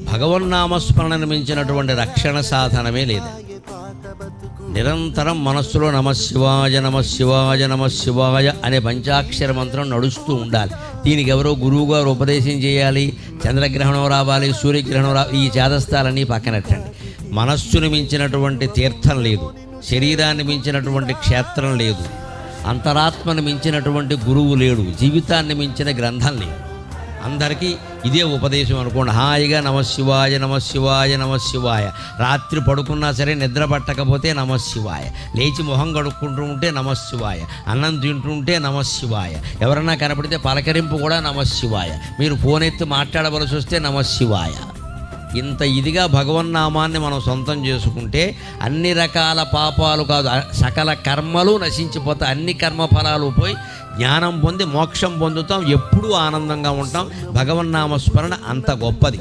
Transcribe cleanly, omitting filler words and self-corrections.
భగవన్నామస్మరణను మించినటువంటి రక్షణ సాధనమే లేదు. నిరంతరం మనస్సులో నమశివాయ నమశివాయ నమశివాయ అనే పంచాక్షర మంత్రం నడుస్తూ ఉండాలి. దీనికి ఎవరో గురువు గారు ఉపదేశం చేయాలి, చంద్రగ్రహణం రావాలి, సూర్యగ్రహణం రావాలి, ఈ చేదస్తాలన్నీ పక్కనట్టండి. మనస్సును మించినటువంటి తీర్థం లేదు, శరీరాన్ని మించినటువంటి క్షేత్రం లేదు, అంతరాత్మను మించినటువంటి గురువు లేడు, జీవితాన్ని మించిన గ్రంథం లేదు. అందరికీ ఇదే ఉపదేశం అనుకోండి. హాయిగా నమశివాయ నమశివాయ నమశివాయ. రాత్రి పడుకున్నా సరే నిద్ర పట్టకపోతే నమశివాయ, లేచి మొహం కడుక్కుంటూ ఉంటే నమశివాయ, అన్నం తింటుంటే నమశివాయ, ఎవరన్నా కనపడితే పలకరింపు కూడా నమశివాయ, మీరు ఫోన్ ఎత్తి మాట్లాడవలసి వస్తే నమశివాయ. ఇంత ఇదిగా భగవన్నామాన్ని మనం సొంతం చేసుకుంటే అన్ని రకాల పాపాలు కాదు, సకల కర్మలు నశించిపోతాయి. అన్ని కర్మఫలాలు పోయి జ్ఞానం పొంది మోక్షం పొందుతాం, ఎప్పుడూ ఆనందంగా ఉంటాం. భగవన్నామస్మరణ అంత గొప్పది.